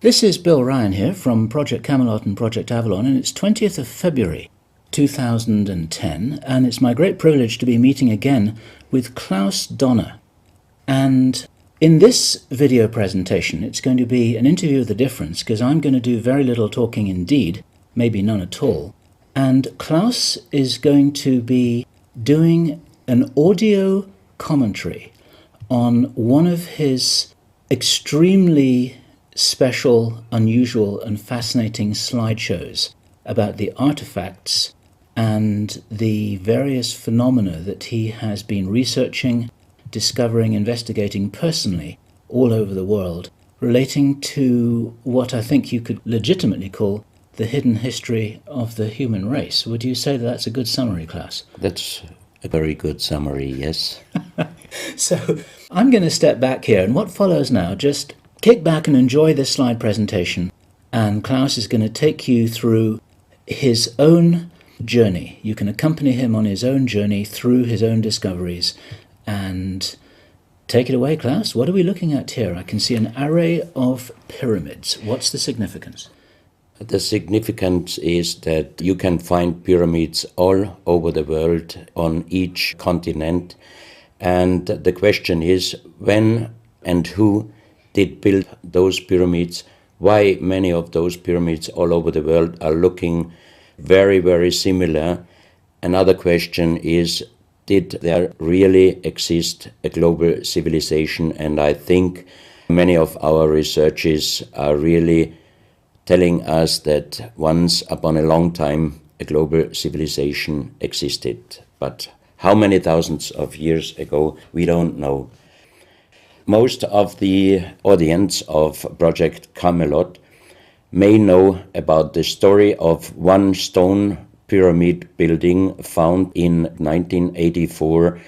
This is Bill Ryan here from Project Camelot and Project Avalon, and it's 20th of February 2010, and it's my great privilege to be meeting again with Klaus Donner. And in this video presentation, it's going to be an interview of the difference, because I'm going to do very little talking indeed, maybe none at all, and Klaus is going to be doing an audio commentary on one of his extremely special, unusual and fascinating slideshows about the artifacts and the various phenomena that he has been researching, discovering, investigating personally all over the world, relating to what I think you could legitimately call the hidden history of the human race. Would you say that that's a good summary, Klaus? That's a very good summary, yes. So I'm going to step back here, and what follows now, just kick back and enjoy this slide presentation, and Klaus is going to take you through his own journey. You can accompany him on his own journey through his own discoveries. And take it away, Klaus. What are we looking at here? I can see an array of pyramids. What's the significance? The significance is that you can find pyramids all over the world, on each continent. And the question is, when and who did build those pyramids? Why many of those pyramids all over the world are looking very, very similar? Another question is, did there really exist a global civilization? And I think many of our researches are really telling us that once upon a long time a global civilization existed. But how many thousands of years ago, we don't know. Most of the audience of Project Camelot may know about the story of one stone pyramid building found in 1984,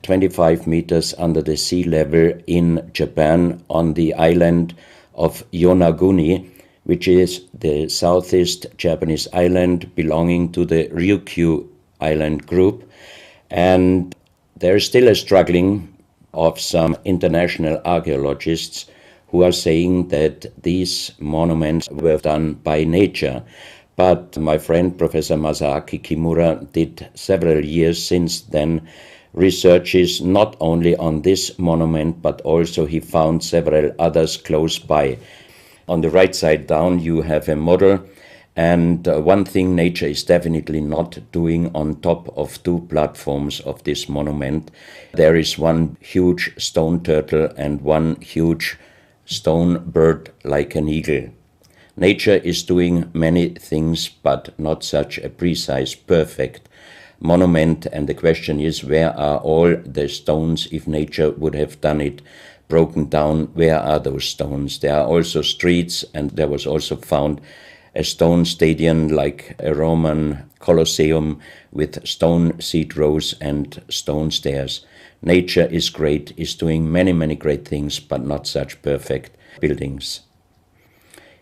25 meters under the sea level in Japan, on the island of Yonaguni, which is the southeast Japanese island belonging to the Ryukyu island group. And there is still a struggling of some international archaeologists who are saying that these monuments were done by nature. But my friend Professor Masaaki Kimura did several years since then researches not only on this monument, but also he found several others close by. On the right side down you have a model, and one thing nature is definitely not doing on top of two platforms of this monument. There is one huge stone turtle and one huge stone bird like an eagle. Nature is doing many things, but not such a precise, perfect monument. And the question is, where are all the stones? If nature would have done it broken down, where are those stones? There are also streets, and there was also found a stone stadium like a Roman Colosseum with stone seat rows and stone stairs. Nature is great, is doing many, many great things, but not such perfect buildings.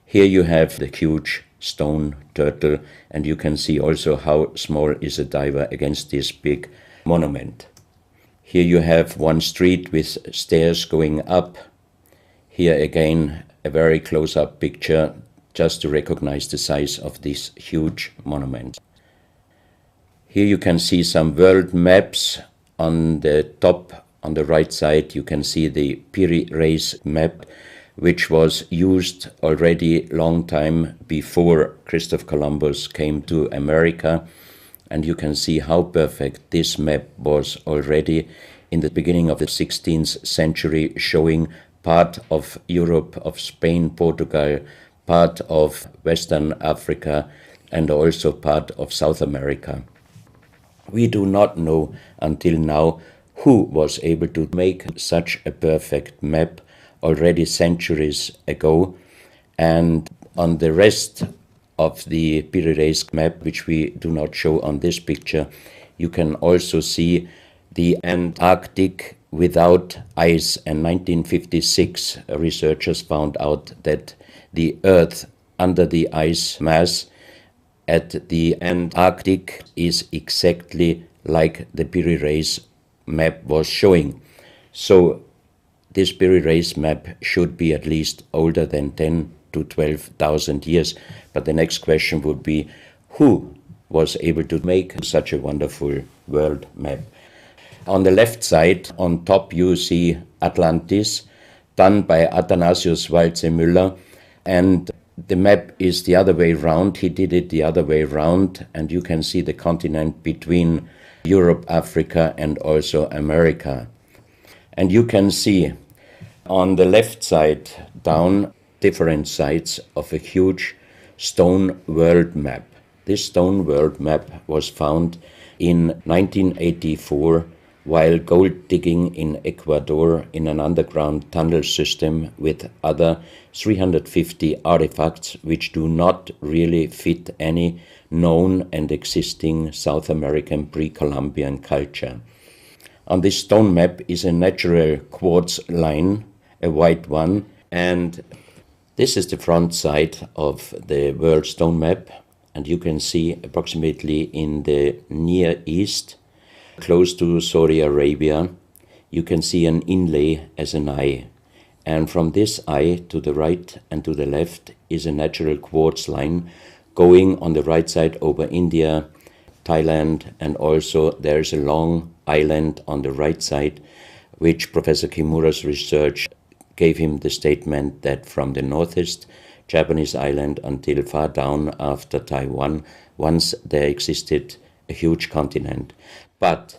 Here you have the huge stone turtle, and you can see also how small is a diver against this big monument. Here you have one street with stairs going up. Here again a very close-up picture just to recognize the size of this huge monument. Here you can see some world maps. On the top, on the right side, you can see the Piri Reis map, which was used already long time before Christopher Columbus came to America. And you can see how perfect this map was already in the beginning of the 16th century, showing part of Europe, of Spain, Portugal, part of Western Africa, and also part of South America. We do not know until now who was able to make such a perfect map already centuries ago. And on the rest of the Piri Reis map, which we do not show on this picture, you can also see the Antarctic without ice. In 1956, researchers found out that the Earth under the ice mass at the Antarctic is exactly like the Piri Reis map was showing. So this Piri Reis map should be at least older than 10 to 12,000 years. But the next question would be, who was able to make such a wonderful world map? On the left side, on top, you see Atlantis, done by Athanasius Walzemüller, and the map is the other way round. He did it the other way round, and you can see the continent between Europe, Africa, and also America. And you can see on the left side down different sides of a huge stone world map. This stone world map was found in 1984 while gold digging in Ecuador in an underground tunnel system with other 350 artifacts which do not really fit any known and existing South American pre-Columbian culture. On this stone map is a natural quartz line, a white one, and this is the front side of the world stone map, and you can see approximately in the Near East, close to Saudi Arabia, you can see an inlay as an eye. And from this eye to the right and to the left is a natural quartz line going on the right side over India, Thailand, and also there's a long island on the right side, which Professor Kimura's research gave him the statement that from the northeast Japanese island until far down after Taiwan, once there existed a huge continent. But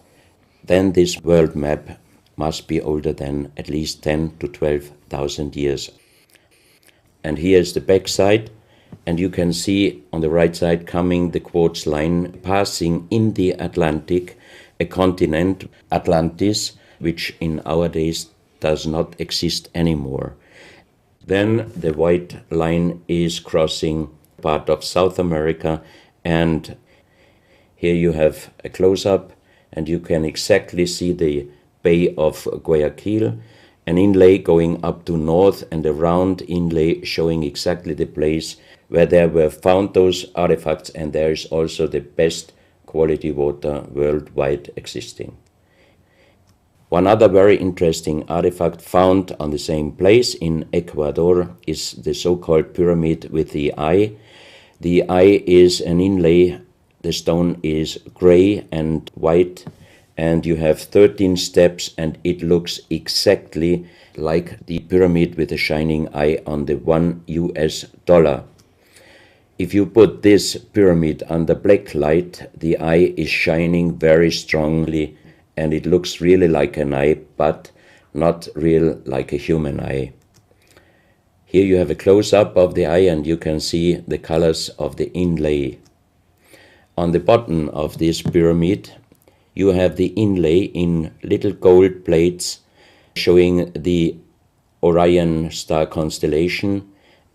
then this world map must be older than at least 10 to 12,000 years. And here is the back side, and you can see on the right side coming the quartz line passing in the Atlantic, a continent, Atlantis, which in our days does not exist anymore. Then the white line is crossing part of South America, and here you have a close-up, and you can exactly see the Bay of Guayaquil, an inlay going up to north and a round inlay showing exactly the place where there were found those artifacts, and there is also the best quality water worldwide existing. One other very interesting artifact found on the same place in Ecuador is the so-called pyramid with the eye. The eye is an inlay. The stone is gray and white, and you have 13 steps, and it looks exactly like the pyramid with a shining eye on the $1. If you put this pyramid under black light, the eye is shining very strongly, and it looks really like an eye, but not real like a human eye. Here you have a close-up of the eye, and you can see the colors of the inlay. On the bottom of this pyramid, you have the inlay in little gold plates showing the Orion star constellation,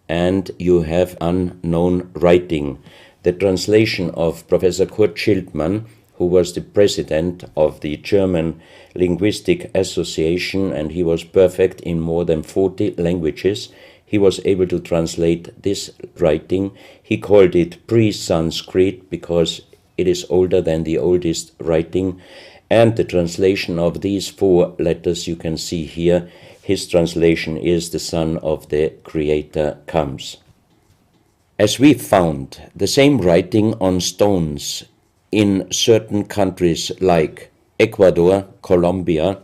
and you have unknown writing. The translation of Professor Kurt Schildmann, who was the president of the German Linguistic Association, and he was perfect in more than 40 languages. He was able to translate this writing. He called it pre-Sanskrit because it is older than the oldest writing. And the translation of these 4 letters you can see here, his translation is "the Son of the Creator comes." As we found the same writing on stones in certain countries like Ecuador, Colombia,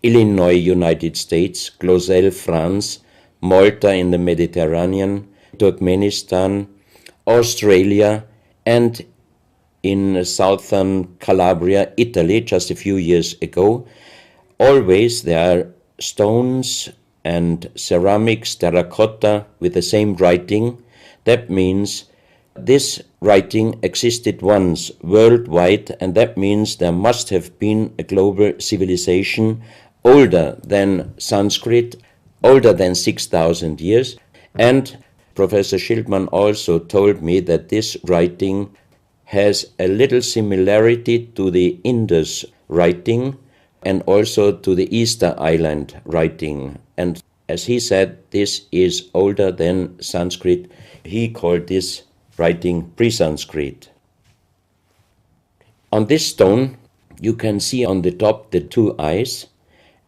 Illinois, United States, Clausel, France, Malta in the Mediterranean, Turkmenistan, Australia, and in southern Calabria, Italy, just a few years ago. Always there are stones and ceramics, terracotta, with the same writing. That means this writing existed once worldwide, and that means there must have been a global civilization older than Sanskrit, older than 6,000 years. And Professor Schildmann also told me that this writing has a little similarity to the Indus writing and also to the Easter Island writing. And as he said, this is older than Sanskrit. He called this writing pre-Sanskrit. On this stone, you can see on the top the 2 eyes,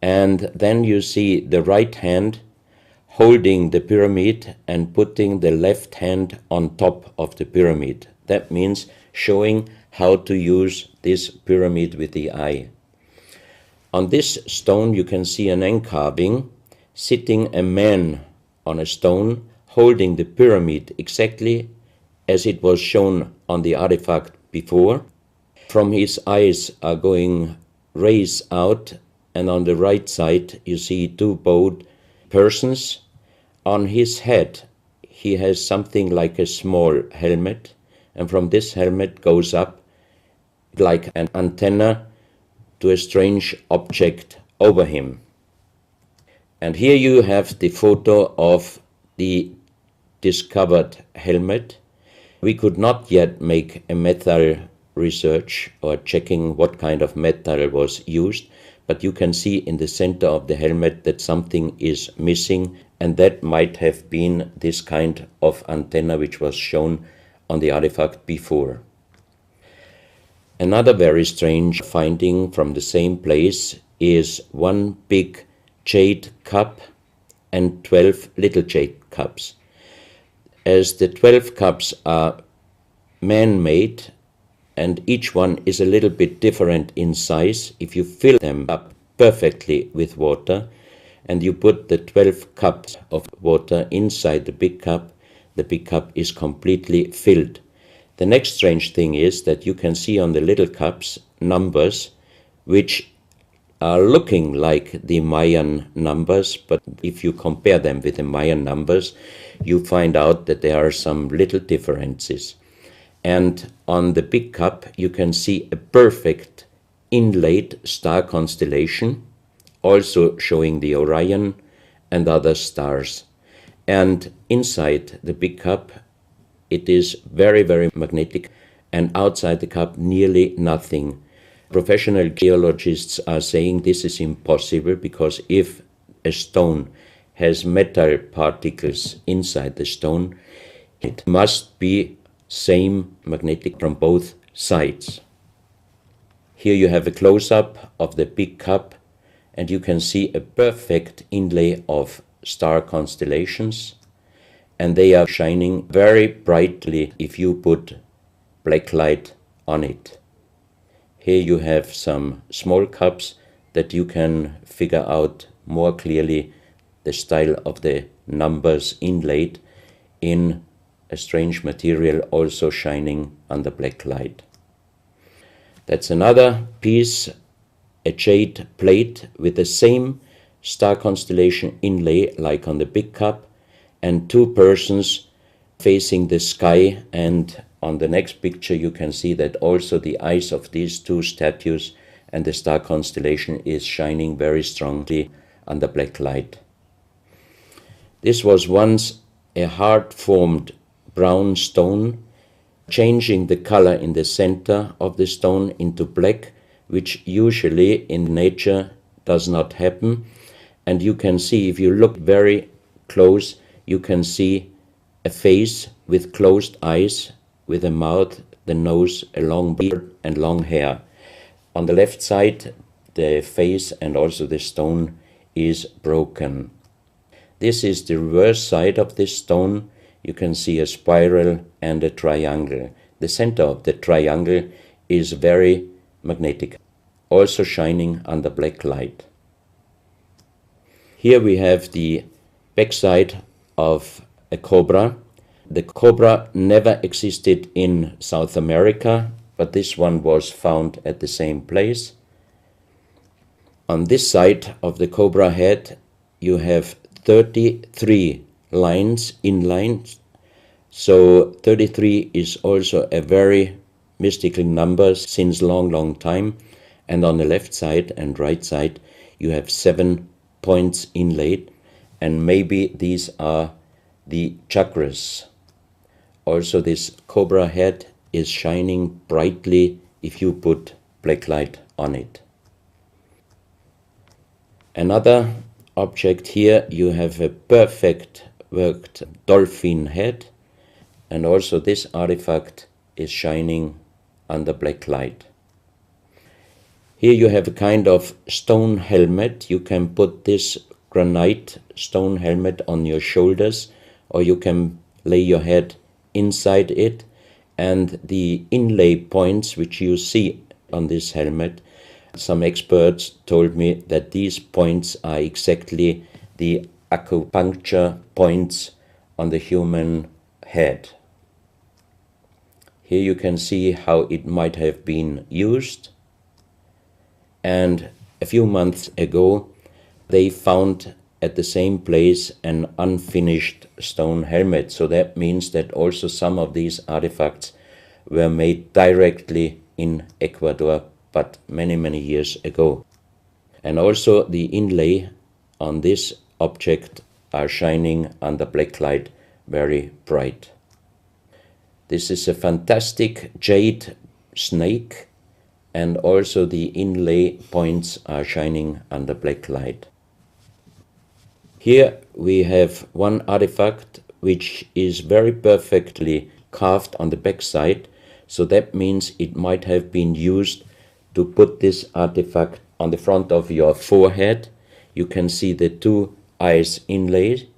and then you see the right hand holding the pyramid and putting the left hand on top of the pyramid. That means showing how to use this pyramid with the eye. On this stone you can see an encarving, sitting a man on a stone holding the pyramid exactly as it was shown on the artifact before. From his eyes are going rays out, and on the right side you see two bowed persons. On his head he has something like a small helmet, and from this helmet goes up like an antenna to a strange object over him. And here you have the photo of the discovered helmet. We could not yet make a metal research or checking what kind of metal was used, but you can see in the center of the helmet that something is missing, and that might have been this kind of antenna which was shown on the artifact before. Another very strange finding from the same place is one big jade cup and 12 little jade cups. As the 12 cups are man-made and each one is a little bit different in size, if you fill them up perfectly with water and you put the 12 cups of water inside the big cup is completely filled. The next strange thing is that you can see on the little cups numbers which are looking like the Mayan numbers, but if you compare them with the Mayan numbers, you find out that there are some little differences. And on the big cup you can see a perfect inlaid star constellation, also showing the Orion and other stars. And inside the big cup it is very, very magnetic, and outside the cup nearly nothing. Professional geologists are saying this is impossible because if a stone has metal particles inside the stone, it must be same magnetic from both sides. Here you have a close-up of the big cup and you can see a perfect inlay of star constellations, and they are shining very brightly if you put black light on it. Here you have some small cups that you can figure out more clearly the style of the numbers inlaid in a strange material also shining under black light. That's another piece, a jade plate with the same star constellation inlay like on the big cup, and two persons facing the sky, and on the next picture you can see that also the eyes of these two statues and the star constellation is shining very strongly under black light. This was once a hard-formed brown stone, changing the color in the center of the stone into black, which usually in nature does not happen. And you can see, if you look very close, you can see a face with closed eyes, with a mouth, the nose, a long beard and long hair. On the left side, the face and also the stone is broken. This is the reverse side of this stone. You can see a spiral and a triangle. The center of the triangle is very magnetic, also shining under black light. Here we have the backside of a cobra. The cobra never existed in South America, but this one was found at the same place. On this side of the cobra head you have 33 lines in lines. So 33 is also a very mystical number since long time. And on the left side and right side you have 7 points inlaid, and maybe these are the chakras. Also this cobra head is shining brightly if you put black light on it. Another object here, you have a perfect worked dolphin head, and also this artifact is shining under black light. Here you have a kind of stone helmet. You can put this granite stone helmet on your shoulders, or you can lay your head inside it, and the inlay points which you see on this helmet, some experts told me that these points are exactly the acupuncture points on the human head. Here you can see how it might have been used. And a few months ago, they found at the same place an unfinished stone helmet. So that means that also some of these artifacts were made directly in Ecuador, but many, many years ago. And also the inlay on this object are shining under black light very bright. This is a fantastic jade snake, and also the inlay points are shining under black light. Here we have one artifact which is very perfectly carved on the back side, so that means it might have been used to put this artifact on the front of your forehead. You can see the two eyes inlaid,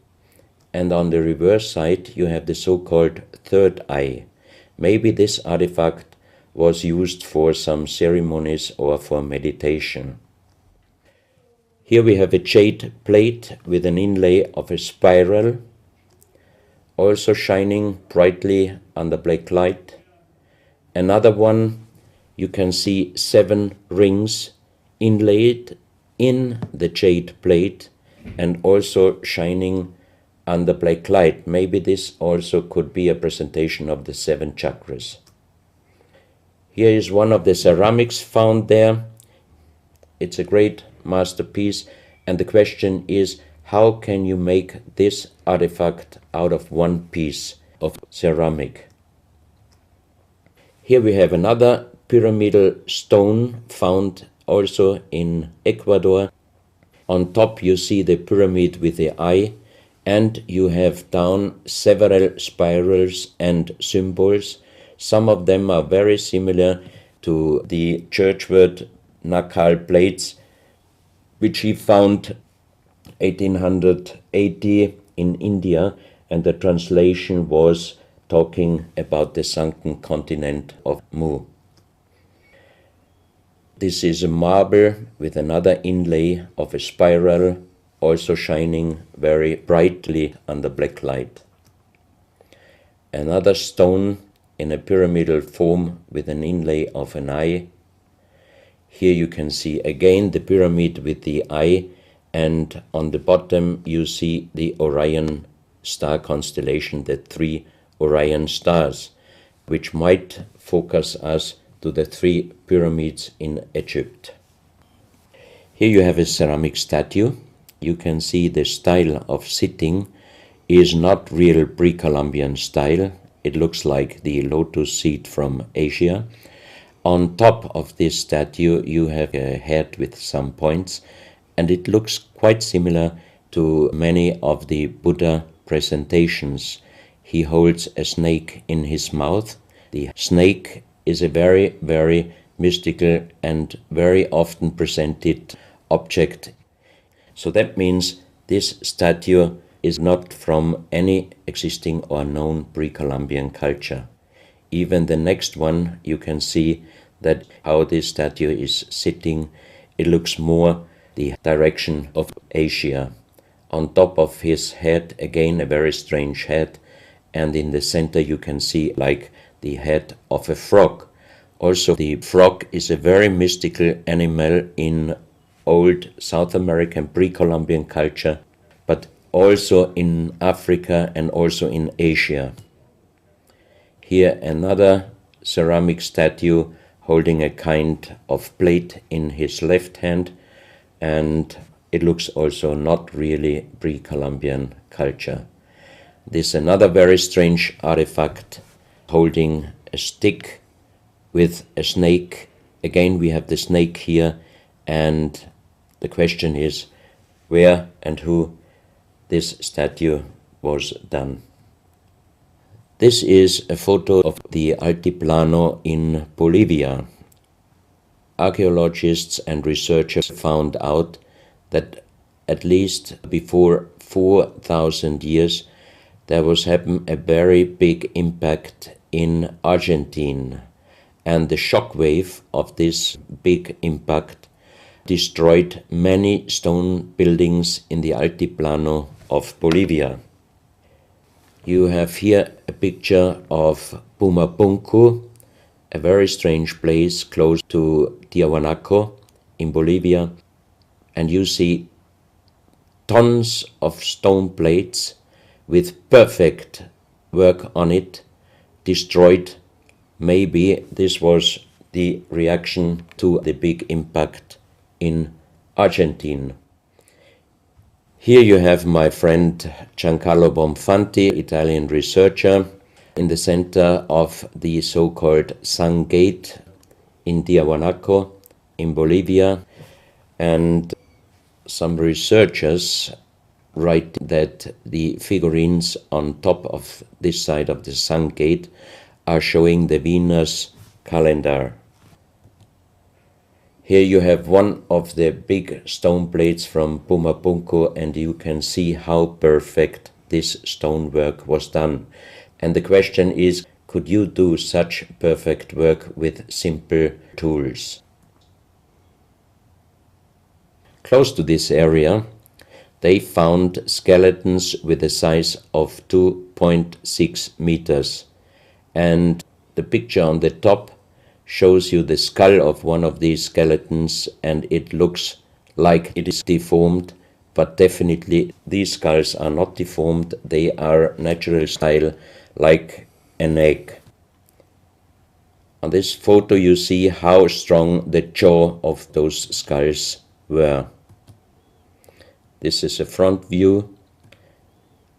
and on the reverse side you have the so-called third eye. Maybe this artifact was used for some ceremonies or for meditation. Here we have a jade plate with an inlay of a spiral, also shining brightly under black light. Another one, you can see 7 rings inlaid in the jade plate and also shining under black light. Maybe this also could be a presentation of the 7 chakras. Here is one of the ceramics found there. It's a great masterpiece, and the question is, how can you make this artifact out of one piece of ceramic? Here we have another pyramidal stone found also in Ecuador. On top you see the pyramid with the eye, and you have down several spirals and symbols. Some of them are very similar to the churchward Nakal plates, which he found 1880 in India, and the translation was talking about the sunken continent of Mu. This is a marble with another inlay of a spiral, also shining very brightly under black light. Another stone in a pyramidal form with an inlay of an eye. Here you can see again the pyramid with the eye, and on the bottom you see the Orion star constellation, the 3 Orion stars, which might focus us to the 3 pyramids in Egypt. Here you have a ceramic statue. You can see the style of sitting is not real pre-Columbian style. It looks like the lotus seat from Asia. On top of this statue you have a head with some points, and it looks quite similar to many of the Buddha presentations. He holds a snake in his mouth. The snake is a very, very mystical and very often presented object. So that means this statue is not from any existing or known pre-Columbian culture. Even the next one, you can see that how this statue is sitting, it looks more the direction of Asia. On top of his head, again a very strange head, and in the center you can see like the head of a frog. Also the frog is a very mystical animal in old South American pre-Columbian culture, but also in Africa and also in Asia. Here another ceramic statue holding a kind of plate in his left hand, and it looks also not really pre-Columbian culture. This is another very strange artifact holding a stick with a snake. Again we have the snake here, and the question is where and who this statue was done. This is a photo of the Altiplano in Bolivia. Archaeologists and researchers found out that at least before 4,000 years, there was happened a very big impact in Argentina, and the shock wave of this big impact destroyed many stone buildings in the Altiplano of Bolivia. You have here a picture of Pumapunku, a very strange place close to Tiahuanaco in Bolivia, and you see tons of stone plates with perfect work on it, destroyed. Maybe this was the reaction to the big impact in Argentina. Here you have my friend Giancarlo Bonfanti, Italian researcher, in the center of the so-called Sun Gate in Tiahuanaco in Bolivia, and some researchers write that the figurines on top of this side of the Sun Gate are showing the Venus calendar. Here you have one of the big stone plates from Pumapunku, and you can see how perfect this stonework was done. And the question is, could you do such perfect work with simple tools? Close to this area, they found skeletons with a size of 2.6 meters. And the picture on the top shows you the skull of one of these skeletons, and it looks like it is deformed, but definitely these skulls are not deformed. They are natural style, like an egg. On this photo you see how strong the jaw of those skulls were. This is a front view,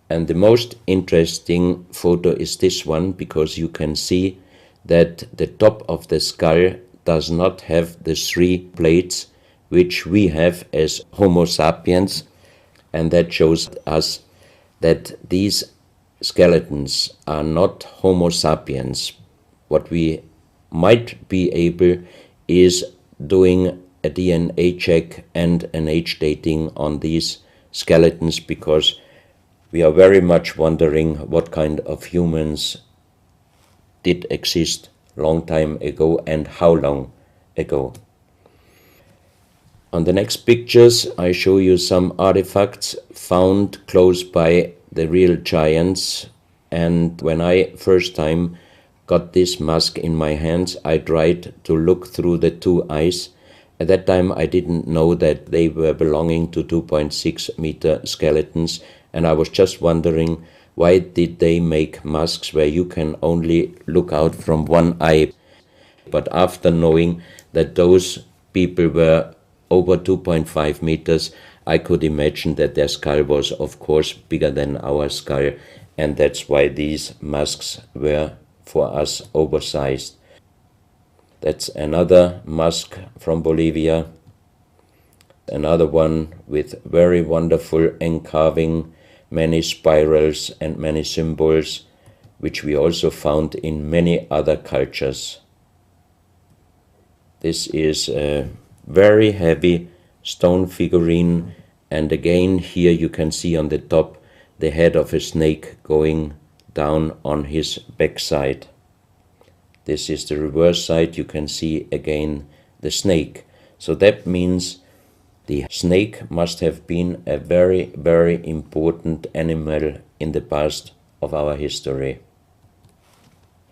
and the most interesting photo is this one, because you can see that the top of the skull does not have the 3 plates which we have as Homo sapiens, and that shows us that these skeletons are not Homo sapiens. What we might be able is doing a DNA check and an age dating on these skeletons, because we are very much wondering what kind of humans did exist long time ago and how long ago. On the next pictures I show you some artifacts found close by the real giants, and when I first time got this mask in my hands, I tried to look through the 2 eyes. At that time I didn't know that they were belonging to 2.6 meter skeletons, and I was just wondering, why did they make masks where you can only look out from one eye? But after knowing that those people were over 2.5 meters, I could imagine that their skull was of course bigger than our skull, and that's why these masks were for us oversized. That's another mask from Bolivia, another one with very wonderful encarving, many spirals and many symbols, which we also found in many other cultures. This is a very heavy stone figurine, and again here you can see on the top the head of a snake going down on his backside. This is the reverse side. You can see again the snake. So that means the snake must have been a very, very important animal in the past of our history.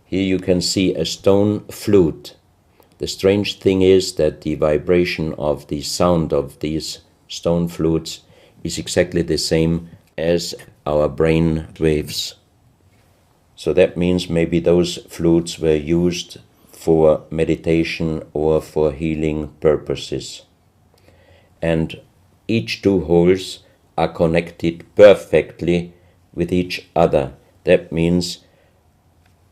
Here you can see a stone flute. The strange thing is that the vibration of the sound of these stone flutes is exactly the same as our brain waves. So that means maybe those flutes were used for meditation or for healing purposes. And each 2 holes are connected perfectly with each other. That means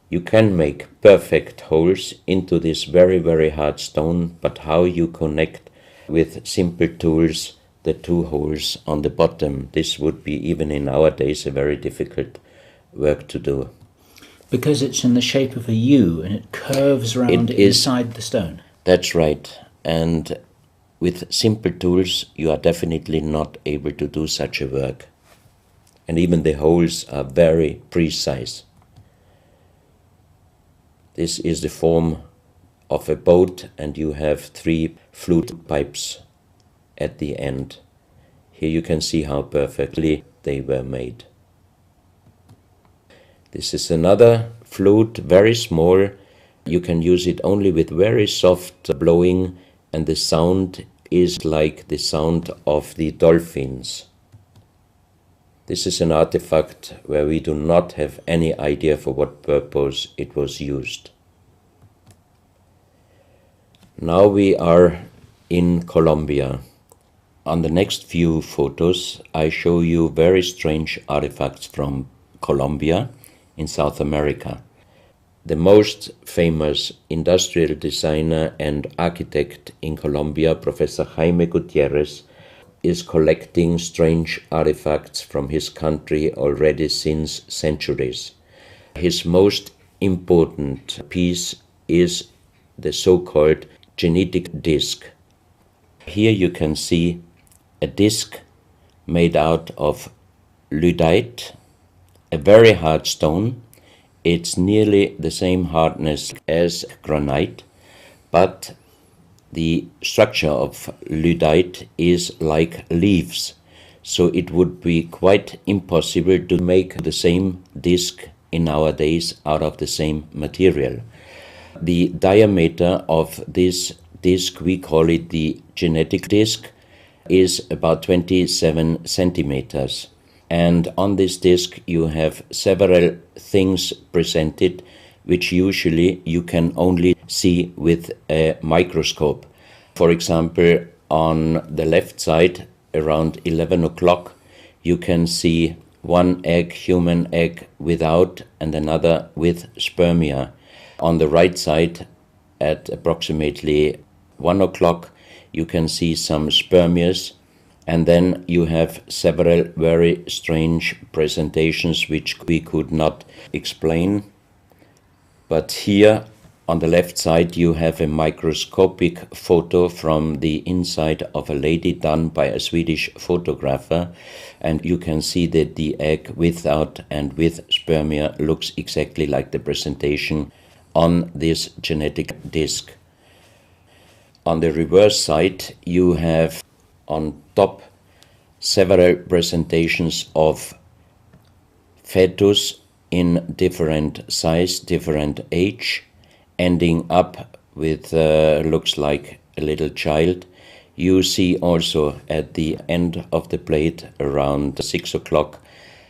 you can make perfect holes into this very, very hard stone, but how you connect with simple tools the 2 holes on the bottom, this would be even in our days a very difficult work to do. Because it's in the shape of a U and it curves around inside the stone. That's right. And with simple tools you are definitely not able to do such a work. And even the holes are very precise. This is the form of a boat, and you have 3 flute pipes at the end. Here you can see how perfectly they were made. This is another flute, very small. You can use it only with very soft blowing, and the sound is like the sound of the dolphins. This is an artifact where we do not have any idea for what purpose it was used. Now we are in Colombia. On the next few photos, I show you very strange artifacts from Colombia in South America. The most famous industrial designer and architect in Colombia, Professor Jaime Gutierrez, is collecting strange artifacts from his country already since centuries. His most important piece is the so-called genetic disc. Here you can see a disc made out of lyddite, a very hard stone. It's nearly the same hardness as granite, but the structure of lyddite is like leaves, so it would be quite impossible to make the same disc in our days out of the same material. The diameter of this disc, we call it the genetic disc, is about 27 centimeters. And on this disc you have several things presented which usually you can only see with a microscope. For example, on the left side, around 11 o'clock, you can see one egg, human egg, without and another with spermia. On the right side, at approximately 1 o'clock, you can see some spermias, and then you have several very strange presentations which we could not explain. But here on the left side you have a microscopic photo from the inside of a lady done by a Swedish photographer, and you can see that the egg without and with spermia looks exactly like the presentation on this genetic disc. On the reverse side you have on top several presentations of fetus in different size, different age, ending up with looks like a little child. You see also at the end of the plate around 6 o'clock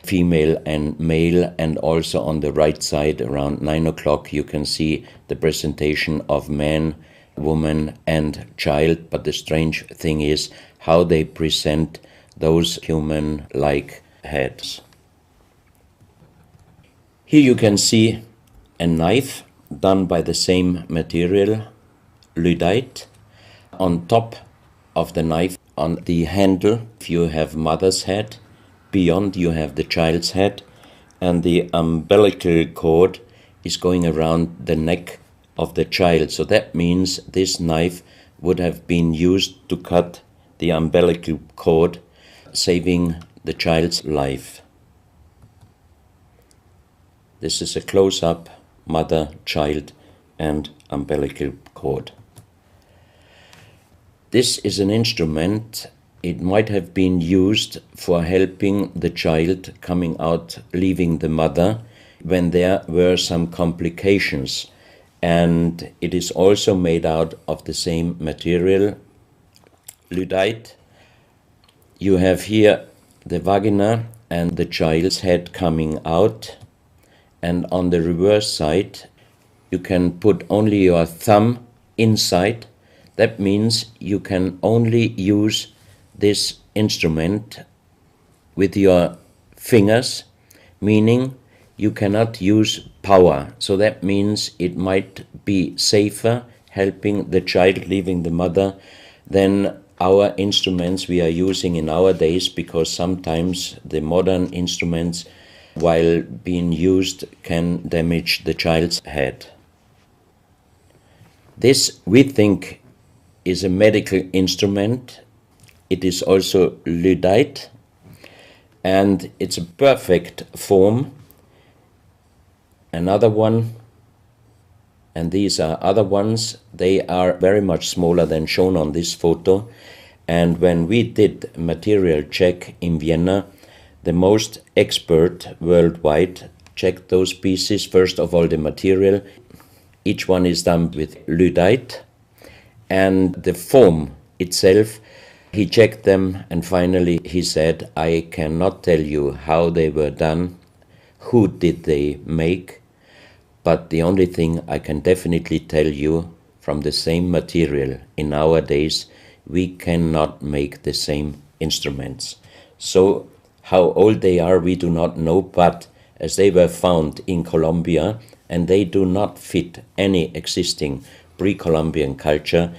female and male, and also on the right side around 9 o'clock you can see the presentation of man, woman and child. But the strange thing is how they present those human-like heads. Here you can see a knife done by the same material, lyddite. On top of the knife, on the handle, you have mother's head, beyond you have the child's head, and the umbilical cord is going around the neck of the child. So that means this knife would have been used to cut the umbilical cord, saving the child's life. This is a close-up mother, child and umbilical cord. This is an instrument. It might have been used for helping the child coming out, leaving the mother, when there were some complications. And it is also made out of the same material, lyddite. You have here the vagina and the child's head coming out. And on the reverse side, you can put only your thumb inside. That means you can only use this instrument with your fingers, meaning you cannot use power. So that means it might be safer helping the child leaving the mother than our instruments we are using in our days, because sometimes the modern instruments, while being used, can damage the child's head. This, we think, is a medical instrument. It is also lyddite, and it's a perfect form. Another one, and these are other ones. They are very much smaller than shown on this photo. And when we did a material check in Vienna, the most expert worldwide checked those pieces. First of all, the material. Each one is done with lyddite, and the form itself, he checked them, and finally he said, I cannot tell you how they were done, who did they make, but the only thing I can definitely tell you, from the same material in nowadays, we cannot make the same instruments. So how old they are, we do not know, but as they were found in Colombia, and they do not fit any existing pre-Columbian culture,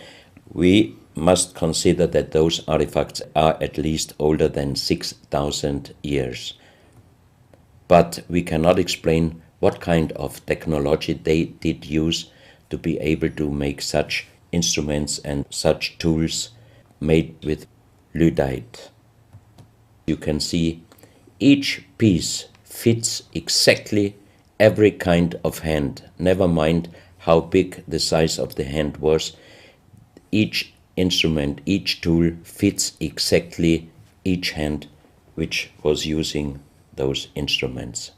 we must consider that those artifacts are at least older than 6,000 years. But we cannot explain what kind of technology they did use to be able to make such instruments and such tools made with lyddite. You can see each piece fits exactly every kind of hand, never mind how big the size of the hand was. Each instrument, each tool fits exactly each hand which was using those instruments.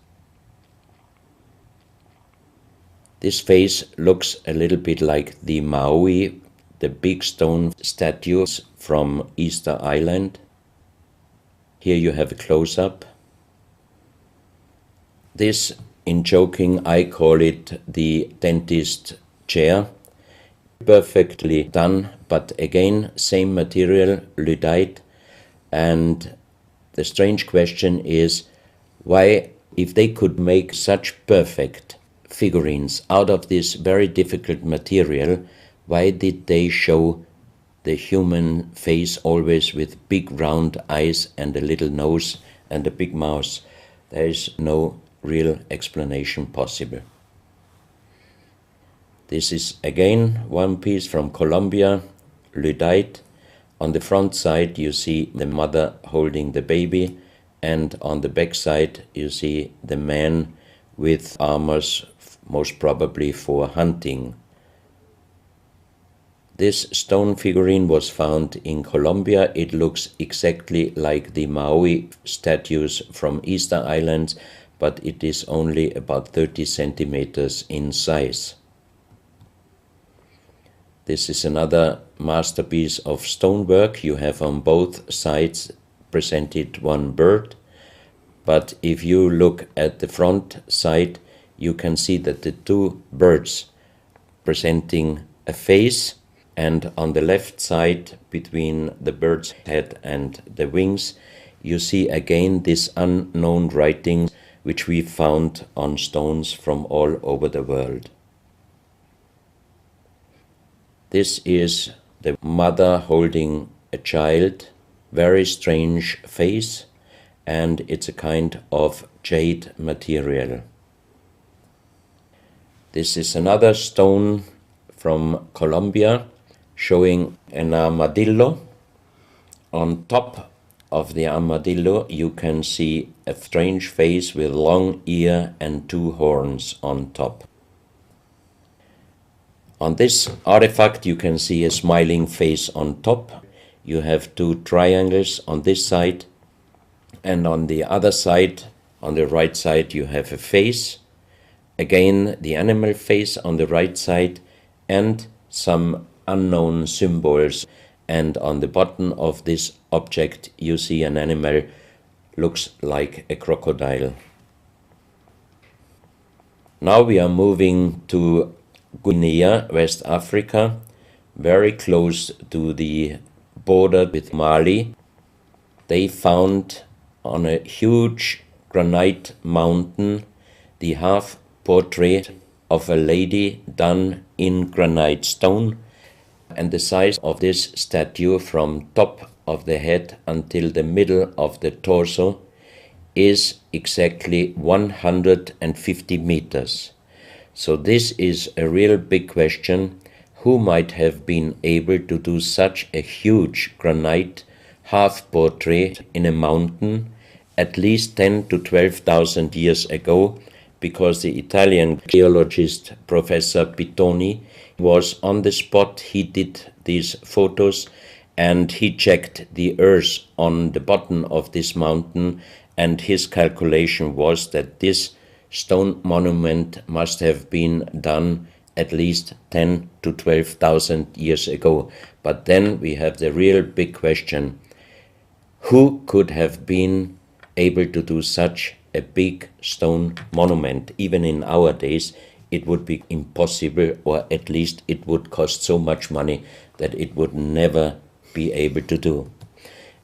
This face looks a little bit like the Maui, the big stone statues from Easter Island. Here you have a close-up. This, in joking, I call it the dentist chair. Perfectly done, but again, same material, lyddite. And the strange question is, why, if they could make such perfect figurines out of this very difficult material, why did they show the human face always with big round eyes and a little nose and a big mouth? There is no real explanation possible. This is again one piece from Colombia, lyddite. On the front side you see the mother holding the baby, and on the back side you see the man with armors, most probably for hunting. This stone figurine was found in Colombia. It looks exactly like the Maui statues from Easter Island, but it is only about 30 centimeters in size. This is another masterpiece of stonework. You have on both sides presented one bird, but if you look at the front side, you can see that the two birds presenting a face, and on the left side, between the bird's head and the wings, you see again this unknown writing which we found on stones from all over the world. This is the mother holding a child, very strange face, and it's a kind of jade material. This is another stone from Colombia showing an armadillo. On top of the armadillo you can see a strange face with long ear and two horns on top. On this artifact you can see a smiling face on top. You have two triangles on this side, and on the other side, on the right side, you have a face. Again, the animal face on the right side, and some unknown symbols. And on the bottom of this object you see an animal, looks like a crocodile. Now we are moving to Guinea, West Africa, very close to the border with Mali. They found on a huge granite mountain the half portrait of a lady done in granite stone, and the size of this statue from top of the head until the middle of the torso is exactly 150 meters. So this is a real big question. who might have been able to do such a huge granite half-portrait in a mountain at least 10 to 12,000 years ago, because the Italian geologist Professor Pittoni was on the spot. He did these photos and he checked the earth on the bottom of this mountain, and his calculation was that this stone monument must have been done at least 10 to 12,000 years ago. But then we have the real big question: who could have been able to do such a big stone monument? Even in our days, it would be impossible, or at least it would cost so much money that it would never be able to do.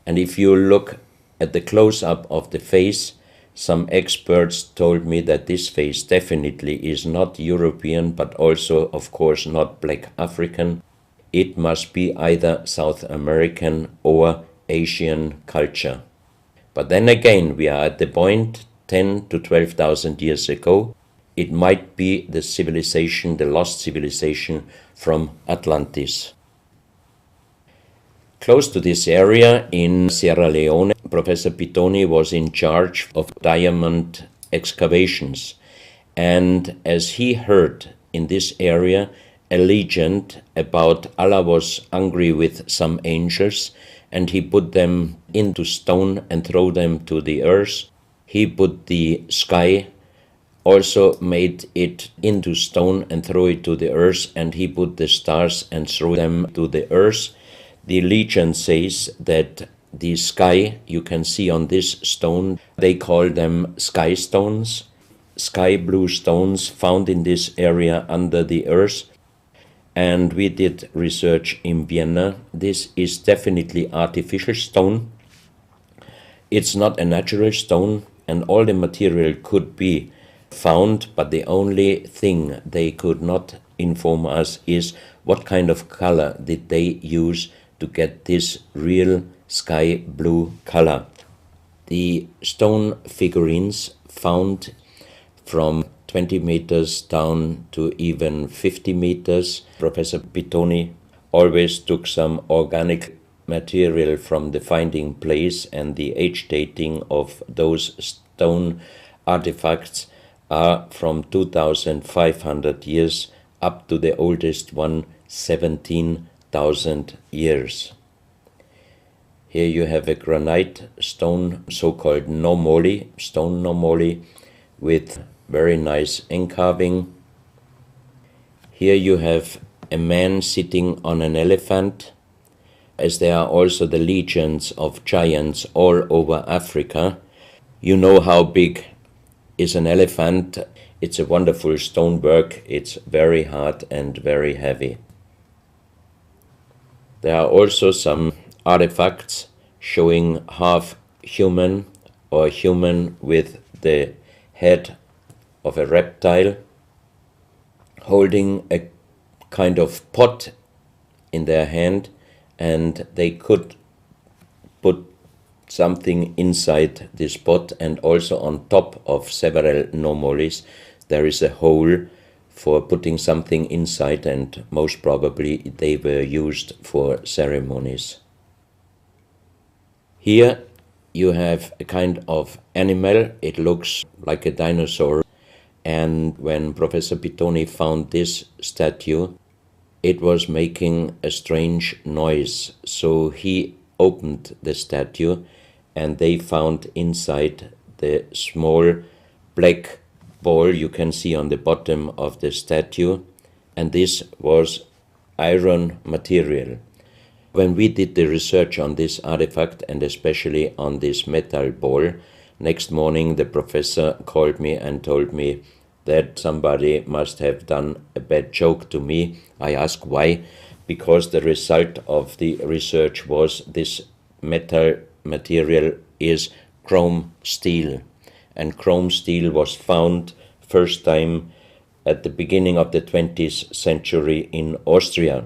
And if you look at the close-up of the face, some experts told me that this face definitely is not European, but also, of course, not black African. It must be either South American or Asian culture. But then again, we are at the point 10 to 12,000 years ago. It might be the civilization, the lost civilization from Atlantis. Close to this area in Sierra Leone, Professor Pittoni was in charge of diamond excavations. And as he heard in this area a legend about Allah was angry with some angels, and he put them into stone and throw them to the earth, he put the sky, also made it into stone and throw it to the earth, and he put the stars and threw them to the earth. The legend says that the sky you can see on this stone, they call them sky stones, sky blue stones found in this area under the earth. And we did research in Vienna. This is definitely artificial stone. It's not a natural stone, and all the material could be found, but the only thing they could not inform us is what kind of color did they use to get this real sky blue color. The stone figurines found from 20 meters down to even 50 meters. Professor Pittoni always took some organic material from the finding place, and the age dating of those stone artifacts are from 2,500 years up to the oldest one, 17,000 years. Here you have a granite stone, so-called normoli, stone normoli, with very nice encarving. Here you have a man sitting on an elephant, as there are also the legends of giants all over Africa. You know how big is an elephant. It's a wonderful stonework. It's very hard and very heavy. There are also some artifacts showing half human or human with the head of a reptile, holding a kind of pot in their hand, and they could put something inside this pot, and also on top of several normolis there is a hole for putting something inside, and most probably they were used for ceremonies. Here you have a kind of animal. It looks like a dinosaur, and when Professor Pittoni found this statue, it was making a strange noise. So he opened the statue, and they found inside the small black ball you can see on the bottom of the statue, and this was iron material. When we did the research on this artifact, and especially on this metal ball, next morning the professor called me and told me that somebody must have done a bad joke to me. I asked why, because the result of the research was this metal material is chrome steel, and chrome steel was found first time at the beginning of the 20th century in Austria.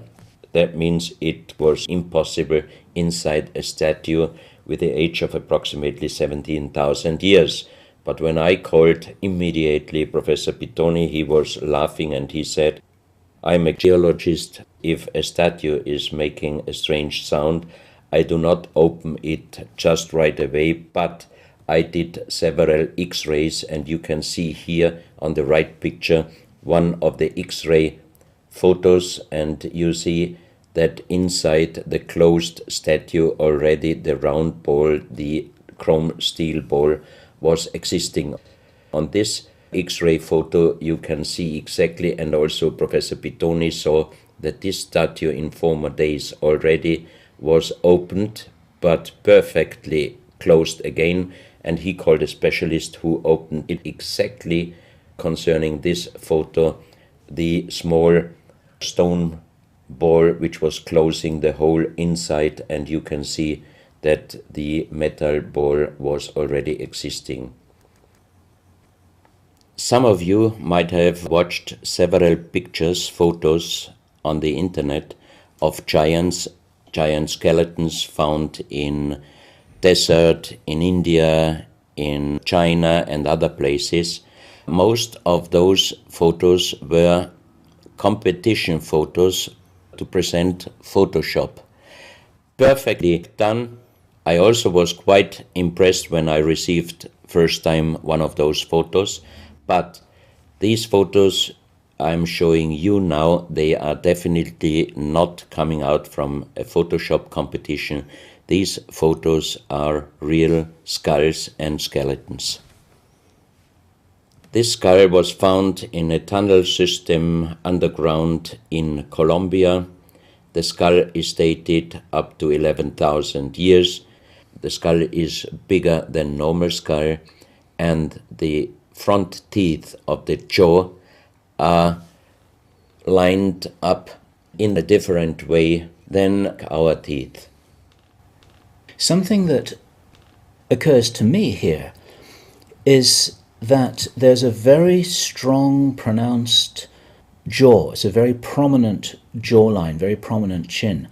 That means it was impossible inside a statue with the age of approximately 17,000 years. But when I called immediately Professor Pittoni, he was laughing and he said, "I'm a geologist. If a statue is making a strange sound, I do not open it just right away, but I did several X-rays, and you can see here on the right picture one of the X-ray photos, and you see that inside the closed statue already the round ball, the chrome steel ball, was existing. On this X-ray photo you can see exactly, and also Professor Pittoni saw, that this statue in former days already was opened but perfectly closed again, and he called a specialist who opened it exactly concerning this photo, the small stone ball which was closing the hole inside, and you can see that the metal ball was already existing. Some of you might have watched several pictures, photos on the internet of giant skeletons found in desert, in India, in China and other places. Most of those photos were competition photos to present Photoshop. Perfectly done. I also was quite impressed when I received first time one of those photos, but these photos I'm showing you now, they are definitely not coming out from a Photoshop competition. These photos are real skulls and skeletons. This skull was found in a tunnel system underground in Colombia. The skull is dated up to 11,000 years. The skull is bigger than normal skull, and the front teeth of the jaw are lined up in a different way than our teeth. Something that occurs to me here is that there's a very strong, pronounced jaw. It's a very prominent jawline, very prominent chin.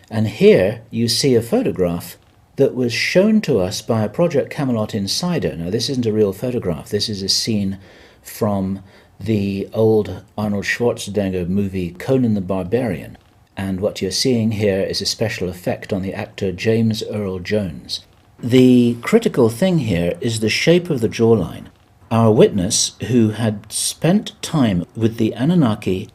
And here you see a photograph that was shown to us by a Project Camelot insider. Now, this isn't a real photograph. This is a scene from the old Arnold Schwarzenegger movie Conan the Barbarian. And what you're seeing here is a special effect on the actor James Earl Jones. The critical thing here is the shape of the jawline. Our witness, who had spent time with the Anunnaki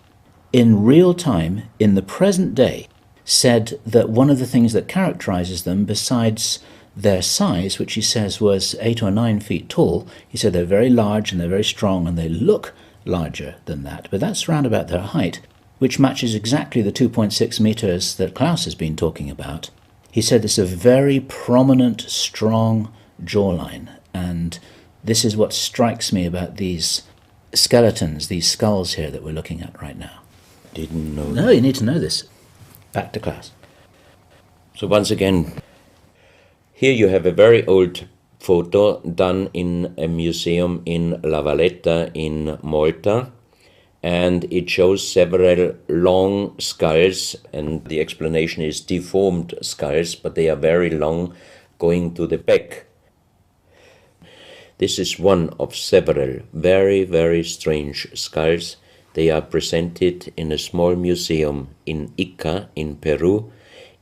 in real time, in the present day, said that one of the things that characterizes them, besides their size, which he says was 8 or 9 feet tall, he said they're very large and they're very strong and they look larger than that. But that's round about their height, which matches exactly the 2.6 meters that Klaus has been talking about. He said it's a very prominent, strong jawline, and this is what strikes me about these skeletons, these skulls here that we're looking at right now. Didn't know. No, you need to know this. Back to Klaus. So once again, here you have a very old photo done in a museum in La Valletta in Malta, and it shows several long skulls, and the explanation is deformed skulls, but they are very long, going to the back. This is one of several very, very strange skulls. They are presented in a small museum in Ica in Peru.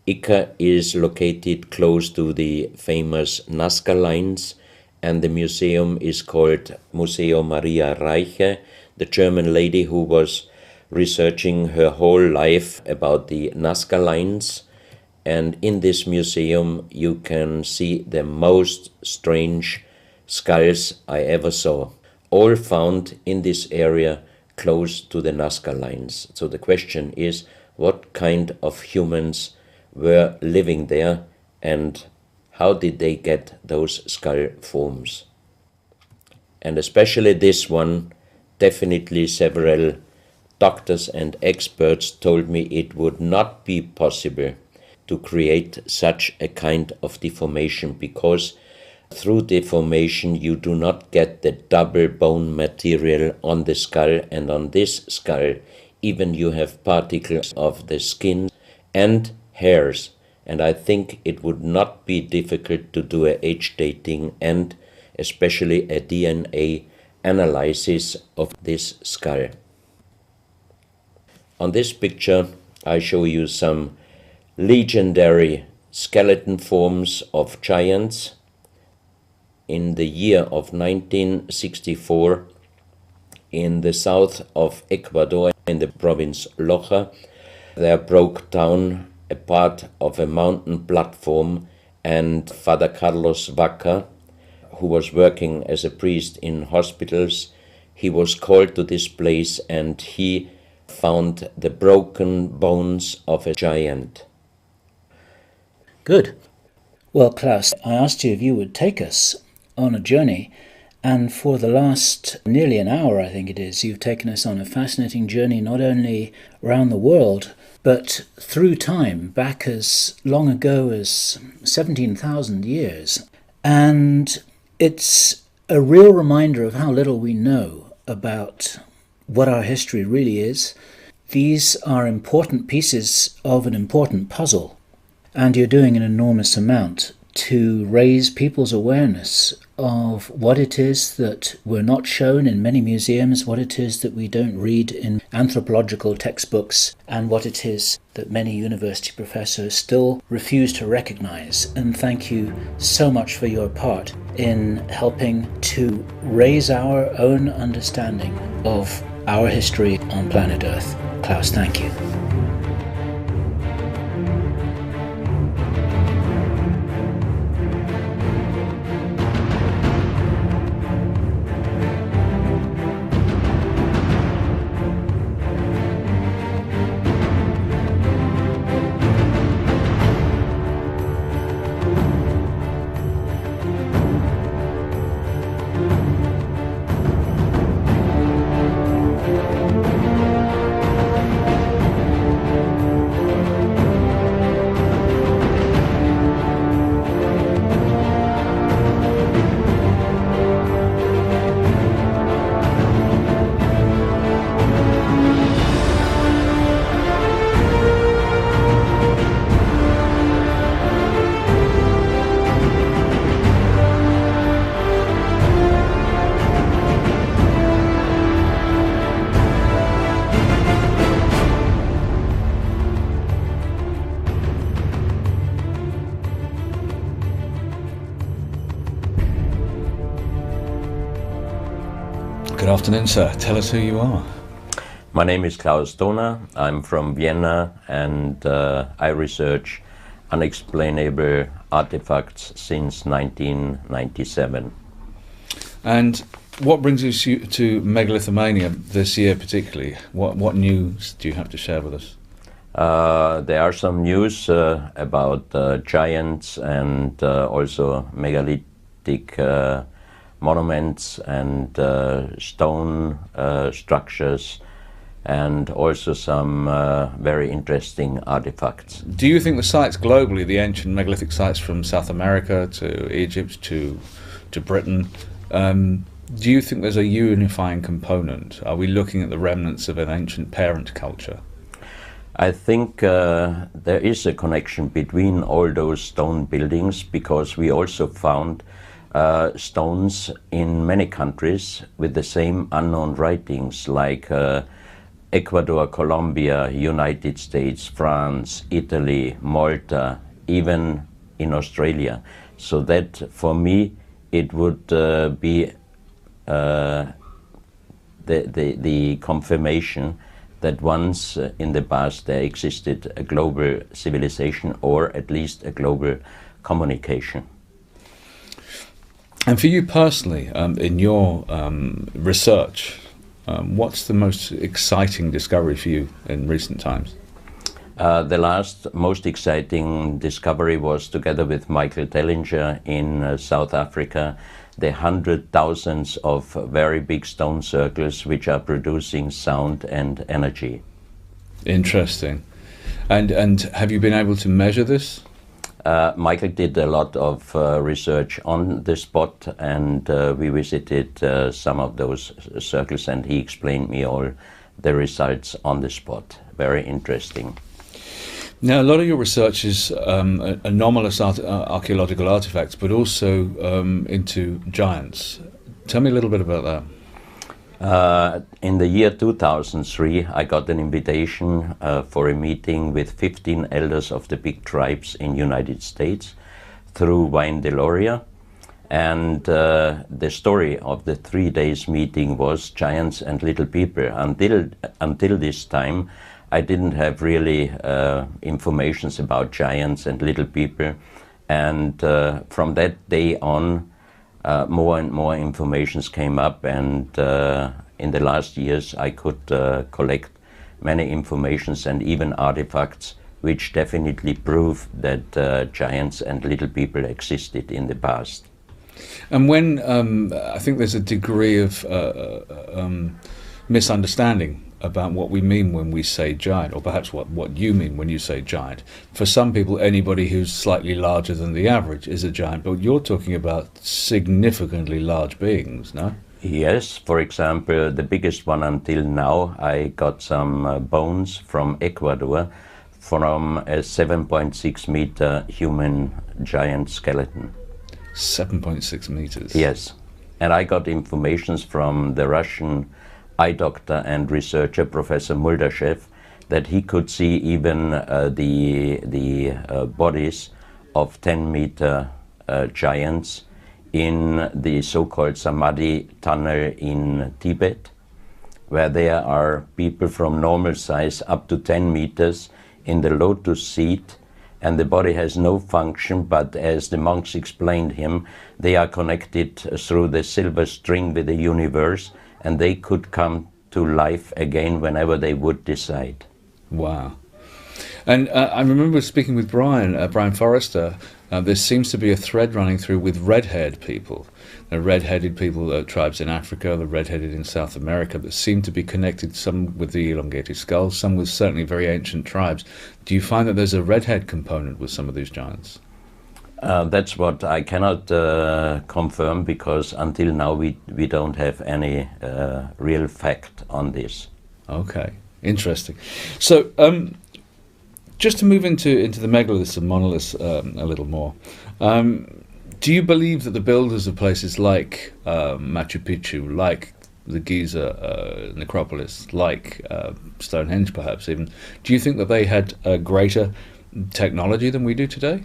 Ica is located close to the famous Nazca lines, and the museum is called Museo Maria Reiche, the German lady who was researching her whole life about the Nazca lines. And in this museum you can see the most strange skulls I ever saw, all found in this area close to the Nazca lines. So the question is, what kind of humans were living there, and how did they get those skull forms? And especially this one, definitely several doctors and experts told me it would not be possible to create such a kind of deformation, because through deformation you do not get the double bone material on the skull, and on this skull even you have particles of the skin and hairs, and I think it would not be difficult to do a age dating and especially a DNA analysis of this skull. On this picture I show you some legendary skeleton forms of giants. In the year of 1964, in the south of Ecuador, in the province Loja, there broke down a part of a mountain platform, and Father Carlos Vaca, who was working as a priest in hospitals, he was called to this place and he found the broken bones of a giant. Good. Well, Klaus, I asked you if you would take us on a journey, and for the last nearly an hour, I think it is, you've taken us on a fascinating journey not only around the world, but through time, back as long ago as 17,000 years. And it's a real reminder of how little we know about what our history really is. These are important pieces of an important puzzle, and you're doing an enormous amount to raise people's awareness of what it is that we're not shown in many museums, what it is that we don't read in anthropological textbooks, and what it is that many university professors still refuse to recognize. And thank you so much for your part in helping to raise our own understanding of our history on planet Earth. Klaus, thank you. Good afternoon, sir. Tell us who you are. My name is Klaus Dohner. I'm from Vienna, and I research unexplainable artifacts since 1997. And what brings you to megalithomania this year particularly? What news do you have to share with us? There are some news about giants and also megalithic monuments and stone structures, and also some very interesting artifacts. Do you think the sites globally, the ancient megalithic sites from South America to Egypt to Britain, do you think there's a unifying component? Are we looking at the remnants of an ancient parent culture? I think there is a connection between all those stone buildings, because we also found stones in many countries with the same unknown writings, like Ecuador, Colombia, United States, France, Italy, Malta, even in Australia. So that, for me, it would be the confirmation that once in the past there existed a global civilization, or at least a global communication. And for you personally, in your research, what's the most exciting discovery for you in recent times? The last most exciting discovery was, together with Michael Dellinger in South Africa, the 100,000s of very big stone circles which are producing sound and energy. Interesting. And have you been able to measure this? Michael did a lot of research on the spot, and we visited some of those circles, and he explained me all the results on the spot. Very interesting. Now, a lot of your research is anomalous archaeological artifacts, but also into giants. Tell me a little bit about that. In the year 2003, I got an invitation for a meeting with 15 elders of the big tribes in United States through Wayne Deloria. And the story of the 3 days meeting was giants and little people. Until this time, I didn't have really informations about giants and little people. And from that day on, more and more informations came up, and in the last years I could collect many informations and even artifacts which definitely prove that giants and little people existed in the past. And when I think there's a degree of misunderstanding about what we mean when we say giant, or perhaps what you mean when you say giant. For some people, anybody who's slightly larger than the average is a giant, but you're talking about significantly large beings, no? Yes, for example, the biggest one until now, I got some bones from Ecuador from a 7.6 meter human giant skeleton. 7.6 meters? Yes, and I got informations from the Russian eye doctor and researcher Professor Muldashev that he could see even the bodies of 10-meter giants in the so-called Samadhi tunnel in Tibet, where there are people from normal size up to 10 meters in the lotus seat, and the body has no function, but as the monks explained him, they are connected through the silver string with the universe, and they could come to life again whenever they would decide. Wow. And I remember speaking with Brian Forrester. There seems to be a thread running through with red-haired people. The red-headed people, tribes in Africa, the red-headed in South America, that seem to be connected, some with the elongated skulls, some with certainly very ancient tribes. Do you find that there's a red-head component with some of these giants? That's what I cannot confirm, because until now we don't have any real fact on this. Okay, interesting. So just to move into the megaliths and monoliths a little more, do you believe that the builders of places like Machu Picchu, like the Giza necropolis, like Stonehenge perhaps even, do you think that they had a greater technology than we do today?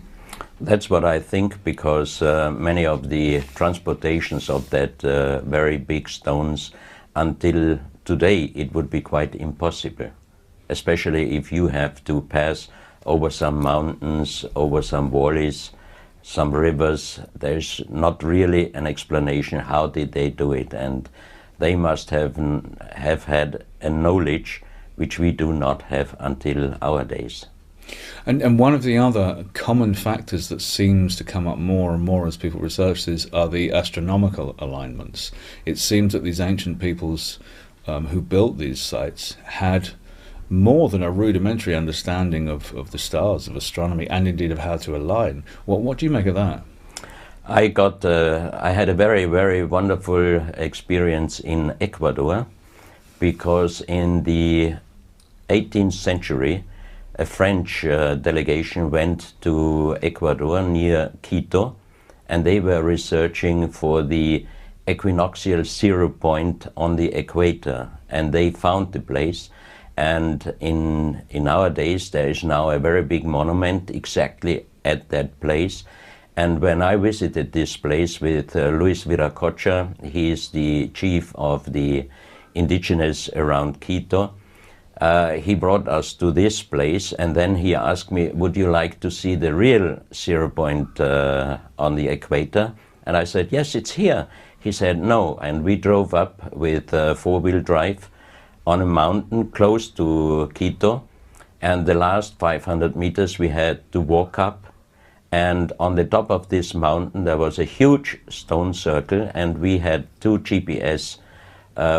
That's what I think, because many of the transportations of that very big stones, until today, it would be quite impossible, especially if you have to pass over some mountains, over some valleys, some rivers. There's not really an explanation how did they do it, and they must have had a knowledge which we do not have until our days. And one of the other common factors that seems to come up more and more as people research this are the astronomical alignments. It seems that these ancient peoples who built these sites had more than a rudimentary understanding of the stars, of astronomy, and indeed of how to align. What do you make of that? I had a very, very wonderful experience in Ecuador, because in the 18th century, a French delegation went to Ecuador near Quito, and they were researching for the equinoxial zero point on the equator, and they found the place. And in our days, there is now a very big monument exactly at that place. And when I visited this place with Luis Viracocha, he is the chief of the indigenous around Quito, he brought us to this place, and then he asked me, would you like to see the real zero point on the equator? And I said, yes, it's here. He said, no. And we drove up with four-wheel drive on a mountain close to Quito, and the last 500 meters we had to walk up. And on the top of this mountain there was a huge stone circle, and we had two GPS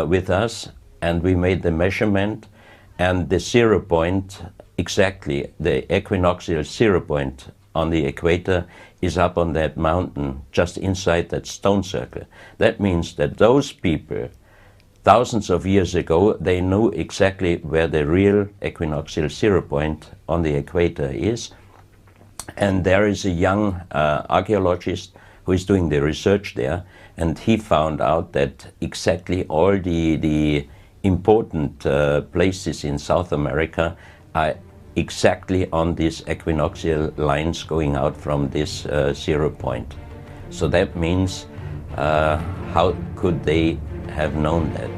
with us, and we made the measurement. And the zero point, exactly the equinoxial zero point on the equator, is up on that mountain, just inside that stone circle. That means that those people, thousands of years ago, they knew exactly where the real equinoxial zero point on the equator is. And there is a young archaeologist who is doing the research there, And he found out that exactly all the important places in South America are exactly on these equinoxial lines going out from this 0 point. So that means, how could they have known that?